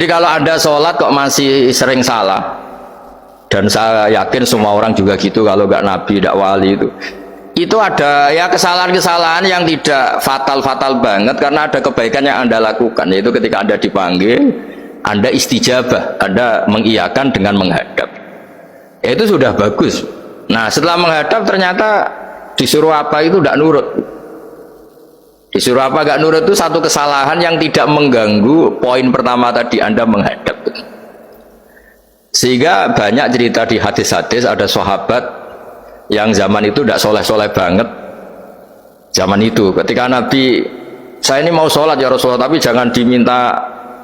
Jadi kalau Anda sholat kok masih sering salah, dan saya yakin semua orang juga gitu, kalau nggak nabi, nggak wali itu ada ya kesalahan-kesalahan yang tidak fatal-fatal banget, karena ada kebaikan yang Anda lakukan, yaitu ketika Anda dipanggil, Anda istijabah, Anda mengiyakan dengan menghadap. Ya, itu sudah bagus. Nah, setelah menghadap ternyata disuruh apa itu tidak nurut. Disuruh apa nggak nurut itu satu kesalahan yang tidak mengganggu poin pertama tadi, Anda menghadap. Sehingga banyak cerita di hadis-hadis, ada sahabat yang zaman itu tidak soleh-soleh banget. Zaman itu ketika Nabi, saya ini mau sholat ya Rasulullah, tapi jangan diminta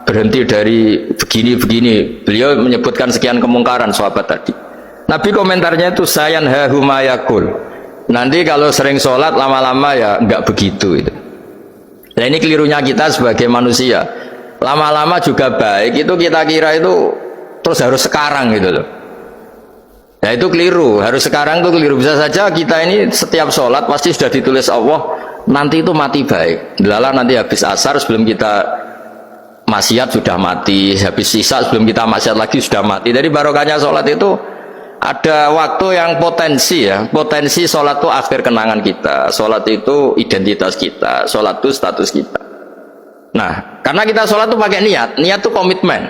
berhenti dari begini-begini. Beliau menyebutkan sekian kemungkaran sahabat tadi. Nabi komentarnya itu sayan hahumayakul. Nanti kalau sering sholat lama-lama ya nggak begitu itu. Nah, ini kelirunya kita sebagai manusia. Lama-lama juga baik itu kita kira itu terus harus sekarang gitu loh. Ya itu keliru, harus sekarang itu keliru. Bisa saja kita ini setiap sholat pasti sudah ditulis Allah nanti itu mati baik. Delala nanti habis asar sebelum kita maksiat sudah mati, habis sisa sebelum kita maksiat lagi sudah mati. Jadi barokahnya sholat itu ada waktu yang potensi ya, potensi sholat itu akhir kenangan kita, sholat itu identitas kita, sholat itu status kita. Nah, karena kita sholat itu pakai niat, niat itu komitmen.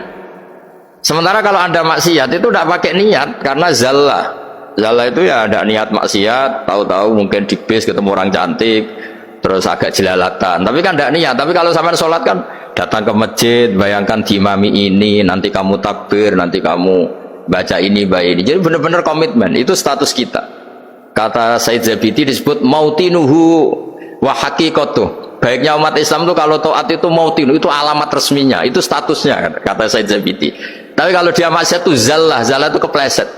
Sementara kalau Anda maksiat itu tidak pakai niat, karena zallah itu ya ada niat maksiat, tahu-tahu mungkin di bis ketemu orang cantik, terus agak jelalatan, tapi kan tidak niat. Tapi kalau sampai sholat kan datang ke masjid, bayangkan diimami ini, nanti kamu takbir, nanti kamu baca ini, baca ini. Jadi benar-benar komitmen, itu status kita. Kata Said Zabidi disebut mautinuhu wa haqiqatuh. Baiknya umat Islam itu kalau taat itu mautinu, itu alamat resminya, itu statusnya, kata Said Zabidi. Tapi kalau dia maksiat itu zallah itu kepleset.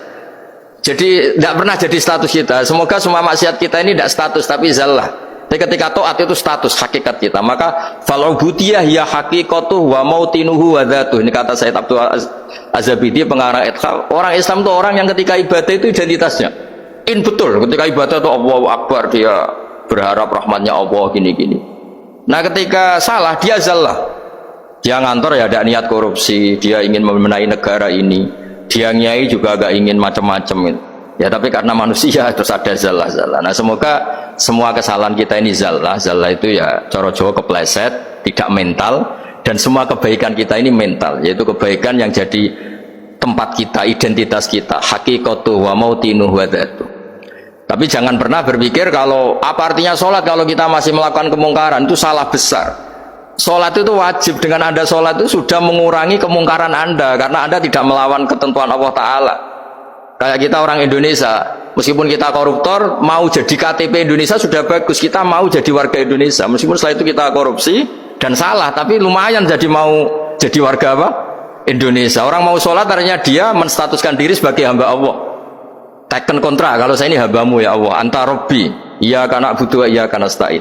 Jadi tidak pernah jadi status kita. Semoga semua maksiat kita ini tidak status, tapi zallah. Tapi ketika taat itu status hakikat kita. Maka fal'ubudiyah ya haqiqatuh wa mautinuhu wa dzatuh. Ini kata Said Abdul Az-Zabidi pengarang Ithaf. Orang Islam itu orang yang ketika ibadah itu identitasnya betul, ketika ibadah itu Allahu Akbar, dia berharap rahmatnya Allah gini-gini. Nah ketika salah dia zallah, dia ngantor ya ada niat korupsi, dia ingin memenai negara ini, dia nyai juga agak ingin macam-macam ya, tapi karena manusia terus ada zallah. Nah semoga semua kesalahan kita ini zallah itu ya cara Jawa kepleset, tidak mental. Dan semua kebaikan kita ini mental, yaitu kebaikan yang jadi tempat kita, identitas kita, haqiqatuh wa mautinuh wa dzatuh. Tapi jangan pernah berpikir kalau apa artinya sholat kalau kita masih melakukan kemungkaran, itu salah besar. Sholat itu wajib, dengan Anda sholat itu sudah mengurangi kemungkaran Anda, karena Anda tidak melawan ketentuan Allah Ta'ala. Kayak kita orang Indonesia, meskipun kita koruptor, mau jadi KTP Indonesia sudah bagus, kita mau jadi warga Indonesia, meskipun setelah itu kita korupsi dan salah, tapi lumayan mau jadi warga apa? Indonesia. Orang mau sholat artinya dia menstatuskan diri sebagai hamba Allah, taken kontra, kalau saya ini hambamu ya Allah, anta robbi, iya karena butuh, iya karena stain.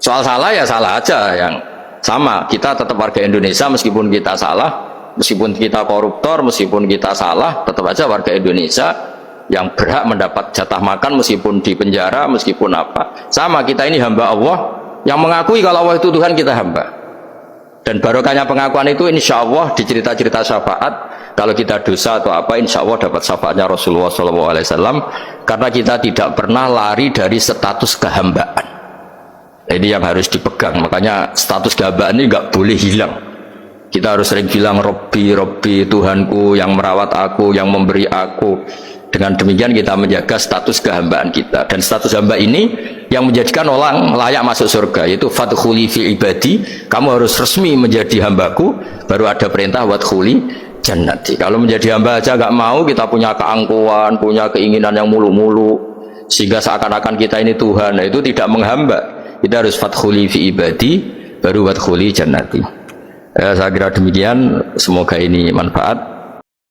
Soal salah ya salah aja, yang sama, kita tetap warga Indonesia meskipun kita salah, meskipun kita koruptor, meskipun kita salah, tetap aja warga Indonesia yang berhak mendapat jatah makan meskipun di penjara, meskipun apa. Sama, kita ini hamba Allah yang mengakui kalau Allah itu Tuhan, kita hamba. Dan barokahnya pengakuan itu insya Allah di cerita-cerita syafaat, kalau kita dosa atau apa insya Allah dapat syafaatnya Rasulullah SAW, karena kita tidak pernah lari dari status kehambaan. Ini yang harus dipegang. Makanya status kehambaan ini nggak boleh hilang. Kita harus sering bilang Robbi, Robbi, Tuhanku yang merawat aku, yang memberi aku. Dengan demikian kita menjaga status kehambaan kita. Dan status hamba ini yang menjadikan orang layak masuk surga, yaitu fadkhuli fi ibadi, kamu harus resmi menjadi hambaku, baru ada perintah wadkhuli jannati. Kalau menjadi hamba aja nggak mau, kita punya keangkuhan, punya keinginan yang mulu-mulu, sehingga seakan-akan kita ini Tuhan. Nah, itu tidak menghamba. Kita harus fadkhuli fi ibadi, baru wadkhuli jannati. Saya kira demikian, semoga ini manfaat.